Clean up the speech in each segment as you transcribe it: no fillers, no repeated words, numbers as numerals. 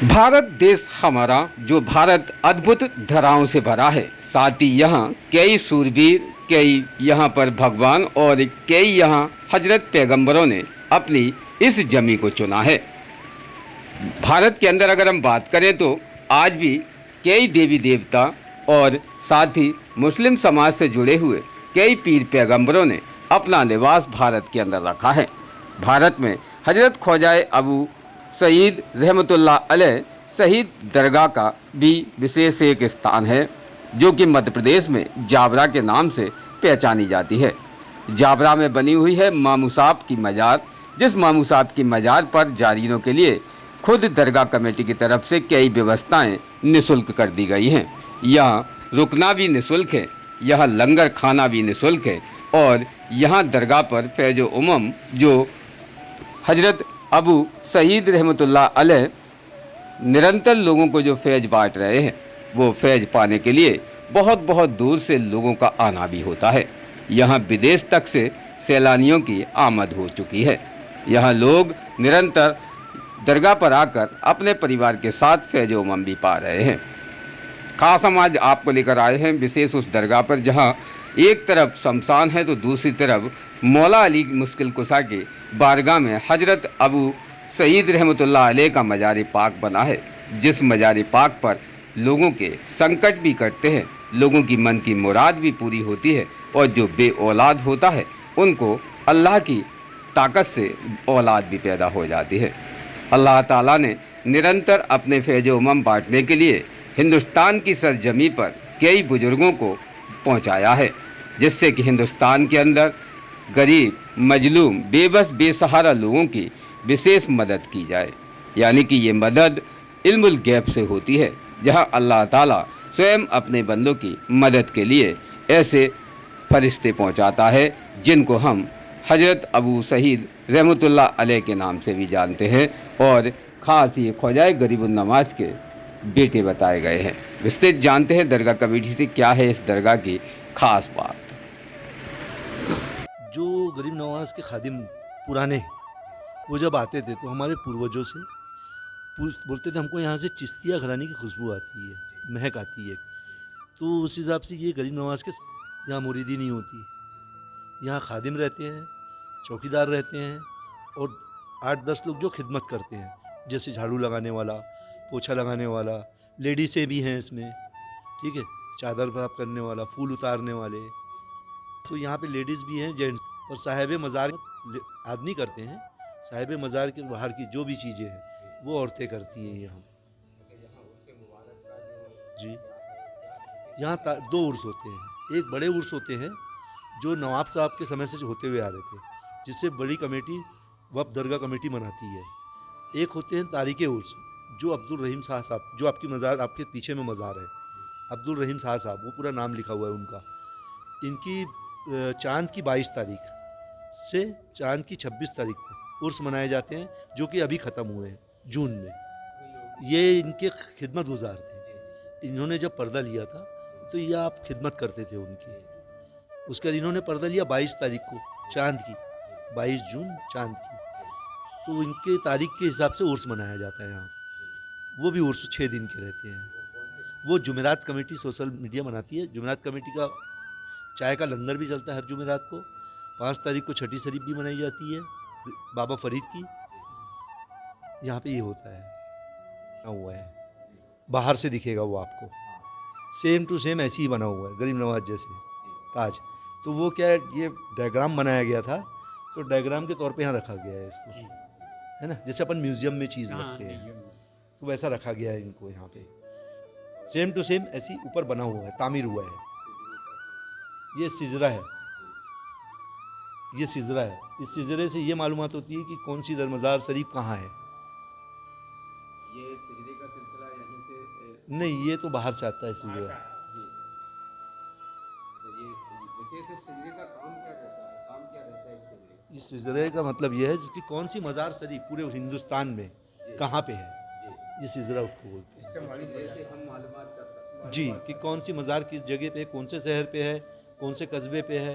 भारत देश हमारा, जो भारत अद्भुत धराओं से भरा है। साथ ही यहाँ कई सूरवीर, कई यहाँ पर भगवान और कई यहाँ हजरत पैगंबरों ने अपनी इस जमी को चुना है। भारत के अंदर अगर हम बात करें तो आज भी कई देवी देवता और साथ ही मुस्लिम समाज से जुड़े हुए कई पीर पैगंबरों ने अपना निवास भारत के अंदर रखा है। भारत में हजरत ख्वाजा अबू सईद रहमतुल्लाह अलैह शहीद दरगाह का भी विशेष एक स्थान है, जो कि मध्य प्रदेश में जाबरा के नाम से पहचानी जाती है। जाबरा में बनी हुई है मामू साहब की मज़ार, जिस मामू साहब की मज़ार पर जारीनों के लिए खुद दरगाह कमेटी की तरफ से कई व्यवस्थाएं निःशुल्क कर दी गई हैं। यहाँ रुकना भी निःशुल्क है, यहाँ लंगर खाना भी निःशुल्क है और यहाँ दरगाह पर फैज़ उमम जो हजरत अबू सईद रहमतुल्लाह अलैह निरंतर लोगों को जो फैज़ बांट रहे हैं, वो फैज़ पाने के लिए बहुत बहुत दूर से लोगों का आना भी होता है। यहाँ विदेश तक से सैलानियों की आमद हो चुकी है। यहाँ लोग निरंतर दरगाह पर आकर अपने परिवार के साथ फैज़ उमम भी पा रहे हैं। खास हम आज आपको लेकर आए हैं विशेष उस दरगाह पर, जहाँ एक तरफ शमशान है तो दूसरी तरफ मौला अली मुश्किल कुशा के बारगाह में हजरत अबू सईद रहमतुल्लाह अलैह का मज़ार पाक बना है, जिस मज़ार पाक पर लोगों के संकट भी कटते हैं, लोगों की मन की मुराद भी पूरी होती है और जो बे औलाद होता है उनको अल्लाह की ताकत से औलाद भी पैदा हो जाती है। अल्लाह ताला ने निरंतर अपने फैज़ उमम बांटने के लिए हिंदुस्तान की सरजमी पर कई बुज़ुर्गों को पहुंचाया है, जिससे कि हिंदुस्तान के अंदर गरीब, मजलूम, बेबस, बेसहारा लोगों की विशेष मदद की जाए। यानी कि ये मदद इल्मुल गैब से होती है, जहां अल्लाह ताला स्वयं अपने बंदों की मदद के लिए ऐसे फरिश्ते पहुंचाता है, जिनको हम हजरत अबू सईद रहमतुल्लाह अलैह के नाम से भी जानते हैं और ख़ास ये ख्वाजा गरीबुन नवाज के बेटे बताए गए हैं। विस्तृत जानते हैं दरगाह कमेटी से क्या है इस दरगाह की खास बात। जो गरीब नवाज के खादिम पुराने, वो जब आते थे तो हमारे पूर्वजों से बोलते थे हमको यहाँ से चिश्तिया घराने की खुशबू आती है, महक आती है। तो उस हिसाब से ये गरीब नवाज के यहाँ मुरीदी नहीं होती, यहाँ खादिम रहते हैं, चौकीदार रहते हैं और 8-10 लोग जो खिदमत करते हैं, जैसे झाड़ू लगाने वाला, पोछा लगाने वाला, लेडीसें भी हैं इसमें, ठीक है, चादर साफ करने वाला, फूल उतारने वाले। तो यहाँ पे लेडीज़ भी हैं, जेंट्स। और साहिब मज़ार आदमी करते हैं, साहिब मज़ार के बाहर की जो भी चीज़ें हैं वो औरतें करती हैं यहाँ। जी, यहाँ 2 उर्स होते हैं। एक बड़े उर्स होते हैं जो नवाब साहब के समय से होते हुए आ रहे थे, जिससे बड़ी कमेटी वफ़ दरगाह कमेटी मनाती है। एक होते हैं तारीख़ उर्स, जो अब्दुल रहीम शाह साहब, जो आपकी मज़ार, आपके पीछे में मज़ार है, अब्दुल रहीम शाह साहब, वो पूरा नाम लिखा हुआ है उनका। इनकी चाँद की 22 तारीख से चाँद की 26 तारीख तक उर्स मनाए जाते हैं, जो कि अभी ख़त्म हुए हैं जून में। ये इनके खिदमत गुजार थे। इन्होंने जब पर्दा लिया था तो ये आप खिदमत करते थे उनकी। उसके बाद इन्होंने पर्दा लिया 22 तारीख को, चाँद की 22 जून चाँद की। तो इनके तारीख के हिसाब से उर्स मनाया जाता है यहाँ। वो भी उर्स 6 दिन के रहते हैं। वो जुमेरात कमेटी सोशल मीडिया बनाती है। जुमेरात कमेटी का चाय का लंगर भी चलता है हर जुमेरात को। 5 तारीख को छठी शरीफ भी मनाई जाती है बाबा फरीद की। यहाँ पे ये होता है, हुआ है, बाहर से दिखेगा वो आपको सेम टू सेम ऐसे ही बना हुआ है, गरीब नवाज जैसे ताज। तो वो क्या है, ये डायग्राम बनाया गया था, तो डायग्राम के तौर पे यहाँ रखा गया है इसको, है ना, जैसे अपन म्यूज़ियम में चीज़ रखते हैं, तो वैसा रखा गया है इनको यहाँ पे। सेम टू सेम ऐसी ऊपर बना हुआ है, तामीर हुआ है। ये सिजरा है, ये सिजरा है। इस सिजरे से ये मालूमात होती है कि कौन सी मज़ार शरीफ कहाँ है। ये सिजरे का सिलसिला यहीं से नहीं, ये तो बाहर से आता है सिजरा। ये विशेष सिजरे का काम क्या रहता है, काम क्या रहता है इस सिजरे का? इस सिजरे का मतलब ये है कि कौन सी मज़ार शरीफ पूरे हिंदुस्तान में कहाँ पे है, ये सिजरा उसको बोलते हैं। हम मालूमात कर सकते हैं जी, कि कौन सी मज़ार किस जगह पे, कौन से शहर पे है, कौन से कस्बे पे है,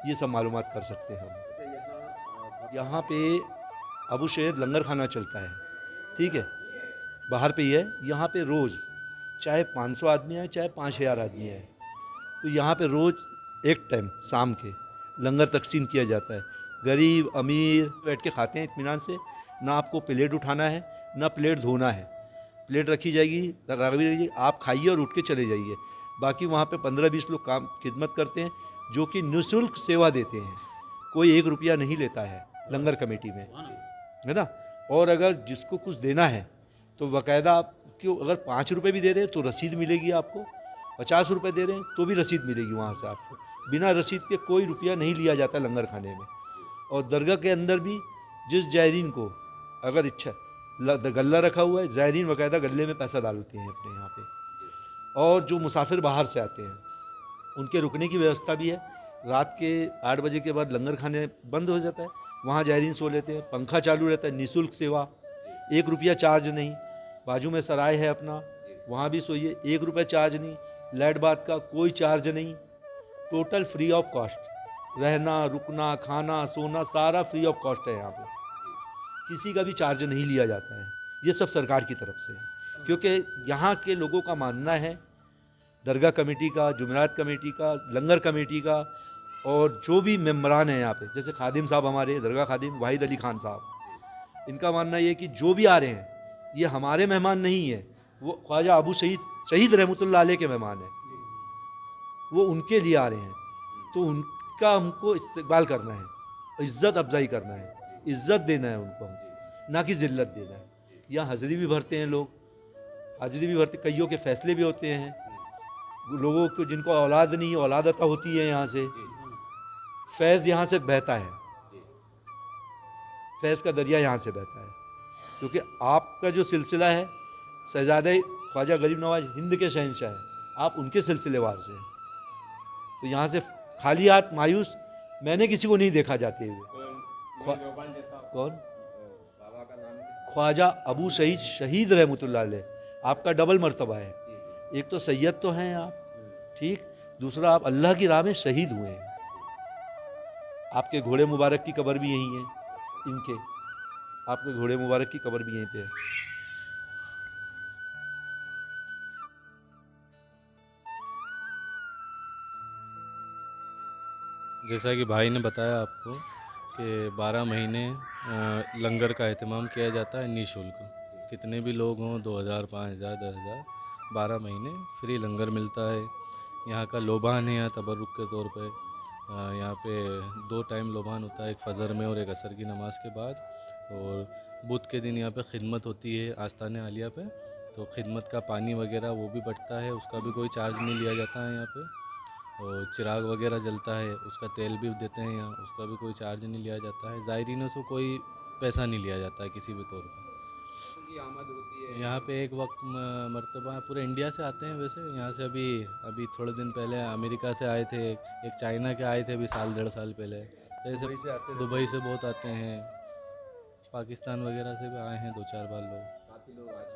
ये सब मालूमात कर सकते हैं हम। यहाँ पे अबू सईद लंगर खाना चलता है, ठीक है। बाहर पे ही है। यहाँ पे रोज़ चाहे 500 आदमी आए चाहे 5000 आदमी आए, तो यहाँ पे रोज़ एक टाइम शाम के लंगर तकसीम किया जाता है। गरीब अमीर बैठ के खाते हैं इत्मीनान से। ना आपको प्लेट उठाना है ना प्लेट धोना है। प्लेट रखी जाएगी, रखी जाएगी, आप खाइए और उठ के चले जाइए। बाकी वहाँ पे 15-20 लोग काम खिदमत करते हैं जो कि निःशुल्क सेवा देते हैं। कोई 1 रुपया नहीं लेता है लंगर कमेटी में, है ना। और अगर जिसको कुछ देना है तो बाकायदा आपको अगर 5 रुपये भी दे रहे हैं तो रसीद मिलेगी आपको, 50 रुपये दे रहे हैं तो भी रसीद मिलेगी वहाँ से आपको। बिना रसीद के कोई रुपया नहीं लिया जाता लंगर खाने में। और दरगाह के अंदर भी जिस ज़ायरीन को अगर इच्छा गल्ला रखा हुआ है, ज़ायरीन बाकायदा गल्ले में पैसा डालते हैं अपने यहाँ पे। और जो मुसाफिर बाहर से आते हैं उनके रुकने की व्यवस्था भी है। रात के 8 बजे के बाद लंगर खाने बंद हो जाता है, वहाँ ज़ायरीन सो लेते हैं। पंखा चालू रहता है, निःशुल्क सेवा, 1 रुपया चार्ज नहीं। बाजू में सराय है अपना, वहाँ भी सोइए, 1 रुपया चार्ज नहीं। लाइट बात का कोई चार्ज नहीं, टोटल फ्री ऑफ कॉस्ट। रहना रुकना खाना सोना सारा फ्री ऑफ कॉस्ट है यहाँ पे, किसी का भी चार्ज नहीं लिया जाता है। ये सब सरकार की तरफ से है, क्योंकि यहाँ के लोगों का मानना है, दरगाह कमेटी का, जुमेरात कमेटी का, लंगर कमेटी का, और जो भी मेम्बरान हैं यहाँ पे, जैसे खादिम साहब हमारे दरगाह खादिम वाहिद अली खान साहब, इनका मानना ये कि जो भी आ रहे हैं ये हमारे मेहमान नहीं है, वो ख्वाजा अबू शहीद रहमतुल्लाह अलैह के मेहमान हैं, वो उनके लिए आ रहे हैं। तो उनका हमको इस्तकबाल करना है, इज़्ज़त अफजाई करना है, इज़्ज़त देना है उनको, ना कि ज़िल्लत देना है। यहाँ हाज़िरी भी भरते हैं लोग, हाज़िरी भी भरते, कईयों के फ़ैसले भी होते हैं। लोगों को जिनको औलाद नहीं, औलाद अता होती है यहाँ से, फैज़ यहाँ से बहता है, फैज़ का दरिया यहाँ से बहता है। क्योंकि आपका जो सिलसिला है शहज़ादे ख्वाजा गरीब नवाज हिंद के शहंशाह है, आप उनके सिलसिलेवार से हैं। तो यहाँ से खाली हाथ मायूस मैंने किसी को नहीं देखा जाते हुए। कौन? ख्वाजा अबू शहीद रहमतुल्लाह अलैह। आपका डबल मर्तबा है, एक तो सैयद तो हैं आप, ठीक, दूसरा आप अल्लाह की राह में शहीद हुए हैं। आपके घोड़े मुबारक की कब्र भी यहीं है, इनके आपके घोड़े मुबारक की कब्र भी यहीं पे है। जैसा कि भाई ने बताया आपको कि 12 महीने लंगर का एहतमाम किया जाता है निःशुल्क। कितने भी लोग हों, 2000, 5000, 10,000, 12 महीने फ्री लंगर मिलता है। यहाँ का लोबान है यहाँ तबरुक के तौर पे। यहाँ पे 2 टाइम लोबान होता है, एक फ़जर में और एक असर की नमाज़ के बाद। और बुध के दिन यहाँ पे खिदमत होती है आस्ताने आलिया पे, तो खिदमत का पानी वगैरह वो भी बटता है, उसका भी कोई चार्ज नहीं लिया जाता है यहाँ पे। और चिराग वगैरह जलता है, उसका तेल भी देते हैं यहाँ, उसका भी कोई चार्ज नहीं लिया जाता है। ज़ायरीनों से कोई पैसा नहीं लिया जाता है किसी भी तौर पर। यहाँ पे एक वक्त मर्तबा पूरे इंडिया से आते हैं। वैसे यहाँ से अभी थोड़े दिन पहले अमेरिका से आए थे, एक चाइना के आए थे अभी 1.5 साल पहले। ऐसे दुबई से बहुत आते हैं, पाकिस्तान वगैरह से भी आए हैं 2-4 बार लोग,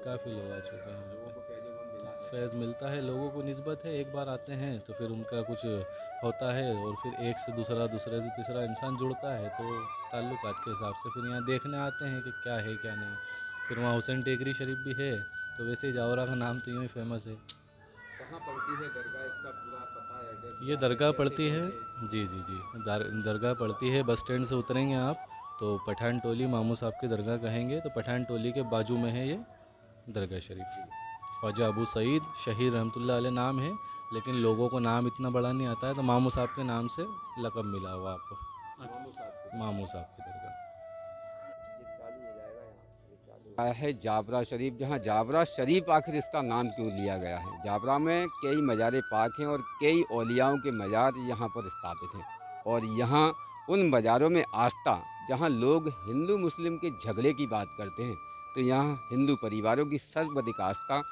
काफ़ी लोग आ चुके हैं। फैज़ मिलता है लोगों को, निस्बत है, एक बार आते हैं तो फिर उनका कुछ होता है और फिर एक से दूसरा, दूसरे से तीसरा इंसान जुड़ता है, तो ताल्लुकात के हिसाब से फिर यहाँ देखने आते हैं कि क्या है क्या नहीं। फिर वहाँ हुसैन टेकरी शरीफ भी है, तो वैसे ही जावरा का नाम तो यूँ ही फेमस है। कहाँ पड़ती है दरगाह, इसका पूरा पता है? एड्रेस ये दरगाह पड़ती है, जी, दरगाह पड़ती है, बस स्टैंड से उतरेंगे आप तो पठान टोली मामू साहब की दरगाह कहेंगे, तो पठान टोली के बाजू में है ये दरगाह शरीफ। ख्वाजा अबू सईद शहीद रहमतुल्लाह अलैह नाम है, लेकिन लोगों को नाम इतना बड़ा नहीं आता है, तो मामू साहब के नाम से लक़ब मिला हुआ आपको, मामू साहब की दरगाह है। जाबरा शरीफ, जहाँ जाबरा शरीफ आखिर इसका नाम क्यों लिया गया है? जाबरा में कई मज़ार पाक हैं और कई औलियाओं के मज़ार यहाँ पर स्थापित हैं, और यहाँ उन मज़ारों में आस्था, जहाँ लोग हिंदू मुस्लिम के झगड़े की बात करते हैं, तो यहाँ हिंदू परिवारों की सर्वाधिक आस्था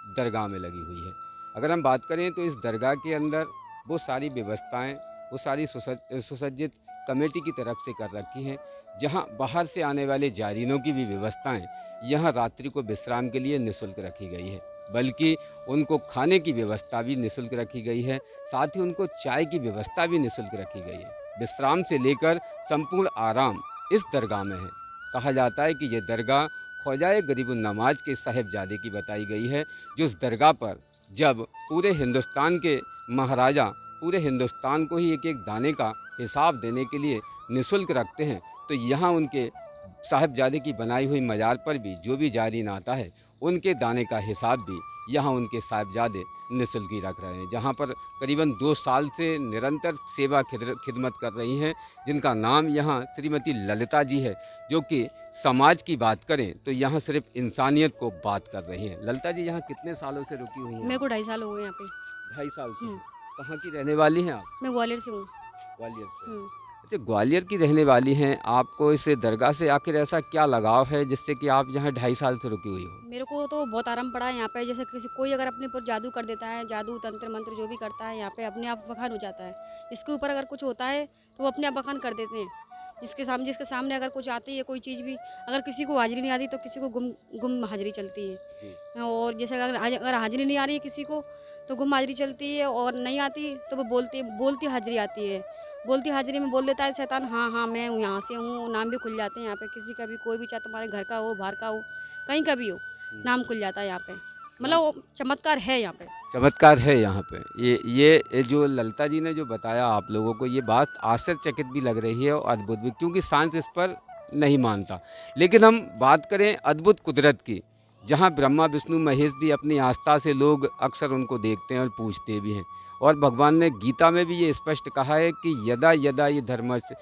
दरगाह में लगी हुई है। अगर हम बात करें तो इस दरगाह के अंदर वो सारी व्यवस्थाएं, वो सारी सुसज्जित कमेटी की तरफ से कर रखी हैं, जहां बाहर से आने वाले जायरीनों की भी व्यवस्थाएं यहां रात्रि को विश्राम के लिए निःशुल्क रखी गई है, बल्कि उनको खाने की व्यवस्था भी निःशुल्क रखी गई है, साथ ही उनको चाय की व्यवस्था भी निःशुल्क रखी गई है। विश्राम से लेकर संपूर्ण आराम इस दरगाह में है। कहा जाता है कि ये दरगाह ख्वाजा गरीबुन नवाज के साहिबजादे की बताई गई है, जो उस दरगाह पर जब पूरे हिंदुस्तान के महाराजा पूरे हिंदुस्तान को ही एक एक दाने का हिसाब देने के लिए निःशुल्क रखते हैं, तो यहाँ उनके साहिबजादे की बनाई हुई मज़ार पर भी जो भी जारीन आता है उनके दाने का हिसाब भी यहाँ उनके साहिबजादे निःशुल्क ही रख रहे हैं, जहाँ पर करीबन 2 साल से निरंतर सेवा खिदमत कर रही हैं, जिनका नाम यहाँ श्रीमती ललिता जी है, जो कि समाज की बात करें तो यहाँ सिर्फ इंसानियत को बात कर रही हैं। ललिता जी यहाँ कितने सालों से रुकी हुई हैं? मेरे को 2.5 साल हो गए यहाँ पे। 2.5 साल से। कहाँ की रहने वाली हैं आप? मैं ग्वालियर से हूँ। ग्वालियर से। अच्छा, ग्वालियर की रहने वाली हैं, आपको इस दरगाह से आखिर ऐसा क्या लगाव है जिससे कि आप यहाँ 2.5 साल से रुकी हुई हो? मेरे को तो बहुत आराम पड़ा है यहाँ पे। जैसे कोई अगर अपने ऊपर जादू कर देता है, जादू तंत्र मंत्र जो भी करता है, यहाँ पे अपने आप बखान हो जाता है। इसके ऊपर अगर कुछ होता है तो वो अपने आप बखान कर देते हैं। जिसके सामने अगर कुछ आती है कोई चीज़ भी, अगर किसी को हाजिरी नहीं आती तो किसी को गुम हाजिरी चलती है। और जैसे अगर हाजिरी नहीं आ रही है किसी को तो गुम हाजिरी चलती है, और नहीं आती तो वो बोलती हाजिरी आती है। बोलती हाजिरी में बोल देता है शैतान, हाँ हाँ मैं हूँ, यहाँ से हूँ। नाम भी खुल जाते हैं यहाँ पे किसी का भी, कोई भी, चाहे तुम्हारे घर का हो, बाहर का हो, कहीं का भी हो, नाम खुल जाता है यहाँ पे। मतलब वो चमत्कार है यहाँ पे। चमत्कार है यहाँ पे। ये जो ललिता जी ने जो बताया आप लोगों को, ये बात आश्चर्यचकित भी लग रही है और अद्भुत भी, क्योंकि साइंस इस पर नहीं मानता। लेकिन हम बात करें अद्भुत कुदरत की, जहाँ ब्रह्मा विष्णु महेश भी अपनी आस्था से लोग अक्सर उनको देखते हैं और पूछते भी हैं, और भगवान ने गीता में भी ये स्पष्ट कहा है कि यदा यदा ये धर्मस्य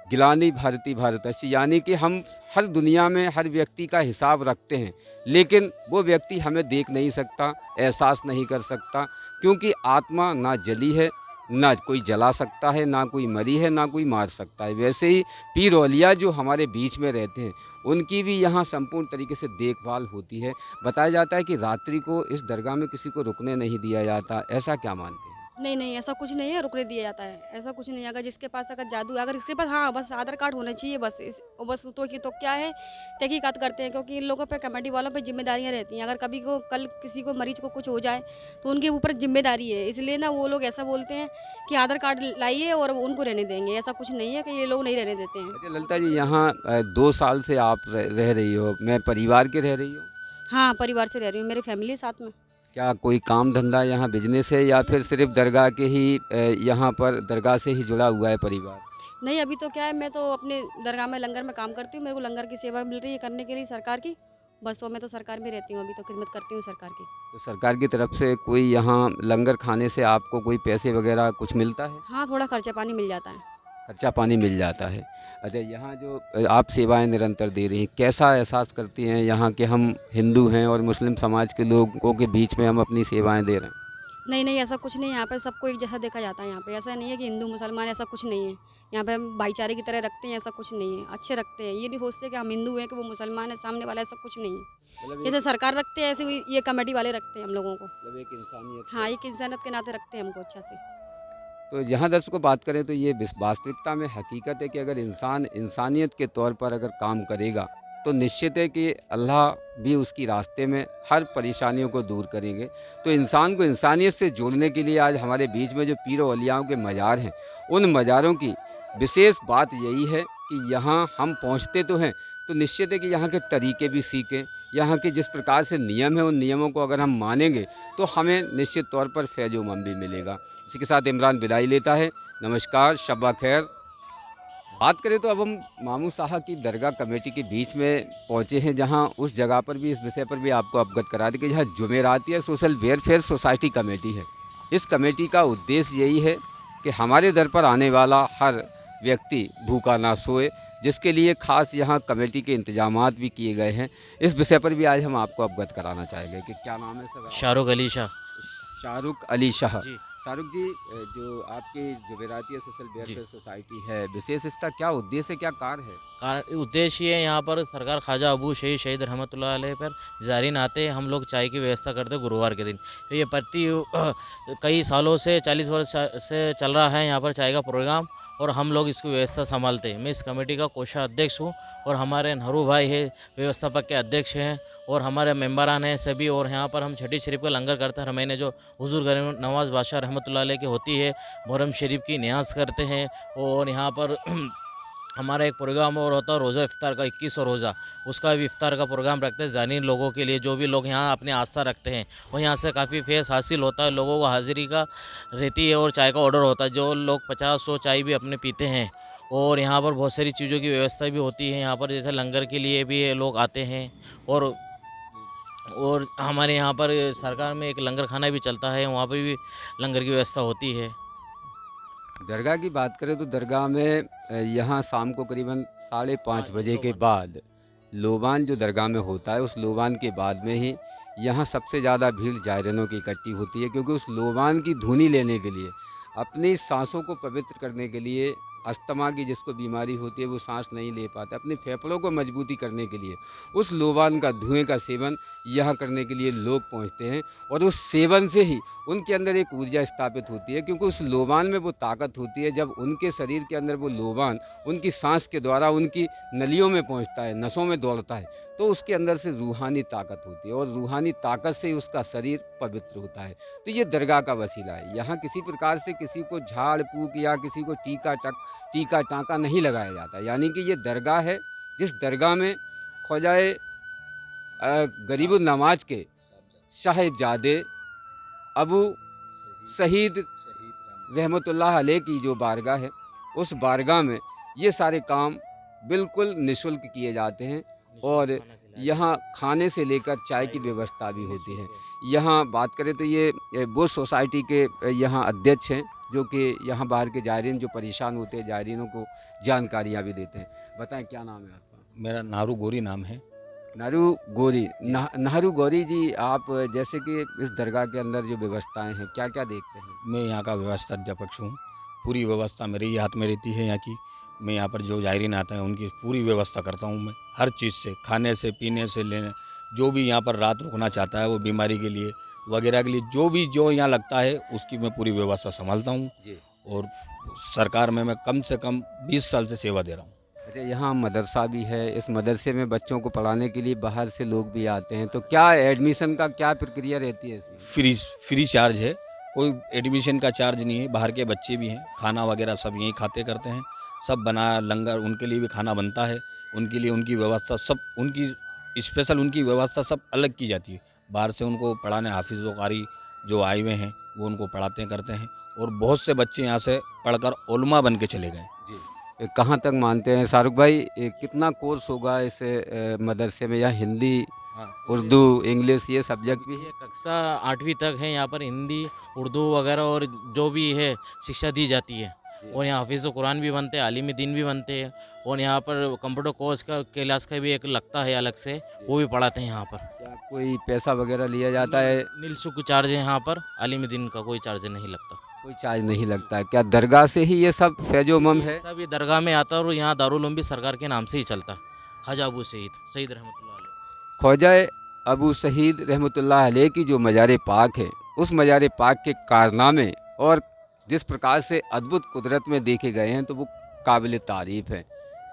गिलानी भारती भारतस्य, यानी कि हम हर दुनिया में हर व्यक्ति का हिसाब रखते हैं, लेकिन वो व्यक्ति हमें देख नहीं सकता, एहसास नहीं कर सकता, क्योंकि आत्मा ना जली है, ना कोई जला सकता है, ना कोई मरी है, ना कोई मार सकता है। वैसे ही पीर औलिया जो हमारे बीच में रहते हैं, उनकी भी यहाँ संपूर्ण तरीके से देखभाल होती है। बताया जाता है कि रात्रि को इस दरगाह में किसी को रुकने नहीं दिया जाता, ऐसा क्या मानते हैं? नहीं, ऐसा कुछ नहीं है, रुकने दिया जाता है, ऐसा कुछ नहीं है। अगर जिसके पास अगर जादू, अगर इसके पास, हाँ बस आधार कार्ड होना चाहिए, बस तो क्या है, तहकीकात करते हैं, क्योंकि इन लोगों पे, कमेटी वालों पे जिम्मेदारियां रहती हैं। अगर कल किसी को मरीज को कुछ हो जाए तो उनके ऊपर जिम्मेदारी है, इसलिए ना वो लोग ऐसा बोलते हैं कि आधार कार्ड लाइए और उनको रहने देंगे। ऐसा कुछ नहीं है कि ये लोग नहीं रहने देते हैं। अच्छा ललिता जी, यहाँ 2 साल से आप रह रही हो, मैं परिवार के रह रही हो? हाँ, परिवार से रह रही हूँ, मेरी फैमिली साथ में। क्या कोई काम धंधा यहाँ बिजनेस है, या फिर सिर्फ दरगाह के ही यहाँ पर दरगाह से ही जुड़ा हुआ है परिवार? नहीं, अभी तो क्या है, मैं तो अपने दरगाह में लंगर में काम करती हूँ। मेरे को लंगर की सेवा मिल रही है करने के लिए सरकार की, बस। वो मैं तो सरकार में रहती हूँ, अभी तो खिदमत करती हूँ सरकार की। तो सरकार की तरफ से कोई यहाँ लंगर खाने से आपको कोई पैसे वगैरह कुछ मिलता है? हाँ, थोड़ा खर्चा पानी मिल जाता है। खर्चा पानी मिल जाता है। अच्छा, यहाँ जो आप सेवाएं निरंतर दे रही हैं, कैसा एहसास करती हैं यहाँ के हम हिंदू हैं और मुस्लिम समाज के लोगों के बीच में हम अपनी सेवाएं दे रहे हैं? नहीं, ऐसा कुछ नहीं है। यहाँ पे सबको एक जैसा देखा जाता है। यहाँ पे ऐसा नहीं है कि हिंदू मुसलमान, ऐसा कुछ नहीं है। यहाँ पे हम भाईचारे की तरह रखते हैं, ऐसा कुछ नहीं है। अच्छे रखते हैं, ये नहीं सोचते कि हम हिंदू हैं कि वो मुसलमान है सामने वाला, ऐसा कुछ नहीं है। जैसे सरकार रखते हैं, ऐसे ये कमेटी वाले रखते हैं हम लोगों को। मतलब एक इंसानियत। हाँ, एक इंसानियत के नाते रखते हैं हमको अच्छा से। तो यहाँ दर्शकों बात करें तो ये वास्तविकता में हकीकत है कि अगर इंसान इंसानियत के तौर पर अगर काम करेगा तो निश्चित है कि अल्लाह भी उसकी रास्ते में हर परेशानियों को दूर करेंगे। तो इंसान को इंसानियत से जोड़ने के लिए आज हमारे बीच में जो पीर औलियाओं के मज़ार हैं, उन मज़ारों की विशेष बात यही है कि यहाँ हम पहुँचते तो हैं तो निश्चित है कि यहाँ के तरीके भी सीखें, यहाँ के जिस प्रकार से नियम है उन नियमों को अगर हम मानेंगे तो हमें निश्चित तौर पर फैज़ उमम भी मिलेगा। इसी के साथ इमरान विदाई लेता है। नमस्कार, शब्बा खैर। बात करें तो अब हम मामू साहब की दरगाह कमेटी के बीच में पहुँचे हैं, जहाँ उस जगह पर भी इस विषय पर भी आपको अवगत करा दें कि जहाँ जुमेरातिया सोशल वेलफेयर सोसाइटी कमेटी है। इस कमेटी का उद्देश्य यही है कि हमारे दर पर आने वाला हर व्यक्ति भूखा ना सोए, जिसके लिए खास यहाँ कमेटी के इंतजामात भी किए गए हैं। इस विषय पर भी आज हम आपको अवगत कराना चाहेंगे कि क्या नाम है सर? शाहरुख अली शाह। शाहरुख अली शाह जी। शाहरुख जी, जो आपकी जुमेरातिया सोशल वेलफेयर सोसाइटी है, विशेष इसका क्या उद्देश्य है, क्या कार्य है? उद्देश्य ये यहाँ पर सरकार ख्वाजा अबू शहीद रहमतुल्लाह अलैह पर जारीन आते हम लोग चाय की व्यवस्था करते हैं गुरुवार के दिन। ये कई सालों से 40 वर्ष से चल रहा है यहाँ पर चाय का प्रोग्राम, और हम लोग इसकी व्यवस्था संभालते हैं। मैं इस कमेटी का कोषाध्यक्ष हूँ, और हमारे नहरू भाई है व्यवस्थापक के अध्यक्ष हैं, और हमारे मेंबरान हैं सभी। और यहाँ पर हम छठी शरीफ का लंगर करते हैं। हर महीने जो हुजूर गरीब नवाज़ बादशाह रहमतुल्लाह अलैह की होती है, मुहर्रम शरीफ की न्याज करते हैं। और यहाँ पर हमारा एक प्रोग्राम और होता है रोज़ा इफ्तार का, 21 रोज़ा, उसका भी इफ्तार का प्रोग्राम रखते हैं ज़ानीन लोगों के लिए। जो भी लोग यहाँ अपनी आस्था रखते हैं और यहाँ से काफ़ी फेस हासिल होता है, लोगों को हाज़िरी का रहती है और चाय का ऑर्डर होता है। जो लोग 50-100 चाय भी अपने पीते हैं और यहाँ पर बहुत सारी चीज़ों की व्यवस्था भी होती है। यहाँ पर जैसे लंगर के लिए भी लोग आते हैं और हमारे यहाँ पर सरकार में एक लंगर खाना भी चलता है, वहाँ पर भी लंगर की व्यवस्था होती है। दरगाह की बात करें तो दरगाह में यहाँ शाम को करीबन 5:30 बजे के बाद लोबान जो दरगाह में होता है, उस लोबान के बाद में ही यहाँ सबसे ज़्यादा भीड़ जायरीनों की इकट्ठी होती है, क्योंकि उस लोबान की धुनी लेने के लिए, अपनी सांसों को पवित्र करने के लिए, अस्थमा की जिसको बीमारी होती है वो सांस नहीं ले पाता, अपने फेफड़ों को मजबूती करने के लिए उस लोबान का धुएं का सेवन यहाँ करने के लिए लोग पहुँचते हैं। और उस सेवन से ही उनके अंदर एक ऊर्जा स्थापित होती है, क्योंकि उस लोबान में वो ताकत होती है। जब उनके शरीर के अंदर वो लोबान उनकी सांस के द्वारा उनकी नलियों में पहुँचता है, नसों में दौड़ता है, तो उसके अंदर से रूहानी ताकत होती है और रूहानी ताकत से ही उसका शरीर पवित्र होता है। तो ये दरगाह का वसीला है। यहाँ किसी प्रकार से किसी को झाड़ फूक या किसी को टीका टाँका नहीं लगाया जाता, यानी कि ये दरगाह है जिस दरगाह में ख्वाजाए गरीबुल नवाज के साहिबजादे अबू शहीद रहमतुल्लाह अलैह की जो बारगाह है, उस बारगाह में ये सारे काम बिल्कुल निःशुल्क किए जाते हैं और यहाँ खाने से लेकर चाय की व्यवस्था भी होती है। यहाँ बात करें तो ये बुश सोसाइटी के यहाँ अध्यक्ष हैं, जो कि यहाँ बाहर के जायरीन जो परेशान होते हैं, जायरीनों को जानकारियाँ भी देते हैं। बताएं क्या नाम है आपका? मेरा नारू गोरी नाम है। नारू गोरी। नारू गोरी जी, आप जैसे कि इस दरगाह के अंदर जो व्यवस्थाएं हैं, क्या क्या देखते हैं? मैं यहाँ का व्यवस्था अध्यापक हूँ। पूरी व्यवस्था मेरे ही हाथ में रहती है यहाँ की। मैं यहाँ पर जो जायरीन आते हैं उनकी पूरी व्यवस्था करता हूँ मैं, हर चीज़ से, खाने से पीने से लेने, जो भी यहाँ पर रात रुकना चाहता है वो बीमारी के लिए वगैरह के लिए जो यहाँ लगता है उसकी मैं पूरी व्यवस्था संभालता हूँ। और सरकार में मैं कम से कम 20 साल से सेवा दे रहा हूँ। अच्छा, यहाँ मदरसा भी है, इस मदरसे में बच्चों को पढ़ाने के लिए बाहर से लोग भी आते हैं, तो क्या एडमिशन का क्या प्रक्रिया रहती है इसमें? फ्री चार्ज है, कोई एडमिशन का चार्ज नहीं है। बाहर के बच्चे भी हैं, खाना वगैरह सब यहीं खाते करते हैं, सब बना लंगर उनके लिए भी खाना बनता है, उनके लिए उनकी व्यवस्था सब उनकी स्पेशल उनकी व्यवस्था सब अलग की जाती है। बाहर से उनको पढ़ाने हाफिज़ व कारी जो आए हुए हैं वो उनको पढ़ाते करते हैं और बहुत से बच्चे यहाँ से पढ़कर उलमा बन के चले गए। जी, कहाँ तक मानते हैं शाहरुख भाई, कितना कोर्स होगा इस मदरसे में? या हिंदी, उर्दू, इंग्लिश ये सब्जेक्ट भी है? कक्षा 8वीं तक है यहाँ पर, हिंदी, उर्दू वगैरह और जो भी है शिक्षा दी जाती है। और यहाँ हाफिज़ कुरान भी बनते हैं, आलिम दीन भी बनते हैं और यहाँ पर कंप्यूटर कोर्स का क्लास का भी एक लगता है अलग से, वो भी पढ़ाते हैं यहाँ पर। क्या कोई पैसा वगैरह लिया जाता है? निःशुल्क चार्ज है यहाँ पर, आलिम दीन का कोई चार्ज नहीं लगता। कोई चार्ज नहीं लगता है। क्या दरगाह से ही ये सब फैज़ो-उमम है? सब ये दरगाह में आता है और यहाँ दारुल उलूम भी सरकार के नाम से ही चलता है। ख्वाजा अबू शहीद रहमतुल्लाह अलैह। ख्वाजा अबू शहीद रहमतुल्लाह अलैह की जो मज़ार पाक है, उस मज़ार पाक के कारनामे और जिस प्रकार से अद्भुत कुदरत में देखे गए हैं, तो वो काबिल तारीफ़ है।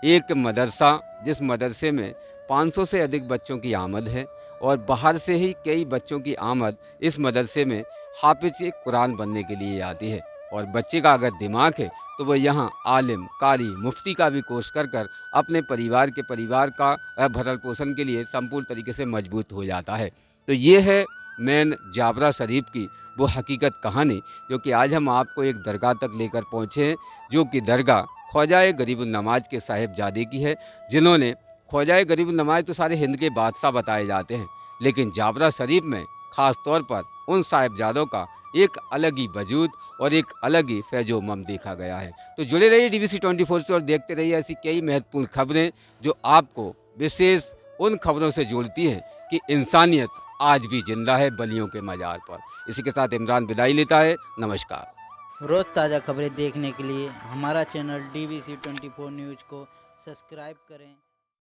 एक मदरसा, जिस मदरसे में 500 से अधिक बच्चों की आमद है और बाहर से ही कई बच्चों की आमद इस मदरसे में हाफिज़ कुरान बनने के लिए आती है। और बच्चे का अगर दिमाग है तो वो यहाँ आलिम, कारी, मुफ्ती का भी कोर्स कर अपने परिवार का भरण पोषण के लिए संपूर्ण तरीके से मजबूत हो जाता है। तो ये है मेन जाबरा शरीफ की वो हकीकत कहानी, जो कि आज हम आपको एक दरगाह तक लेकर पहुँचे हैं, जो कि दरगाह ख्वाजा गरीबुल नवाज के साहिबजादे की है, जिन्होंने ख्वाजा गरीबुल नवाज तो सारे हिंद के बादशाह बताए जाते हैं, लेकिन जाबरा शरीफ में ख़ास तौर पर उन साहिबजादों का एक अलग ही वजूद और एक अलग ही फैज़ो-उमम देखा गया है। तो जुड़े रहिए DVC 24 से और देखते रहिए ऐसी कई महत्वपूर्ण खबरें जो आपको विशेष उन खबरों से जोड़ती हैं कि इंसानियत आज भी जिंदा है बलियों के मज़ार पर। इसी के साथ इमरान विदाई लेता है। नमस्कार। रोज़ ताज़ा खबरें देखने के लिए हमारा चैनल DVC 24 न्यूज़ को सब्सक्राइब करें।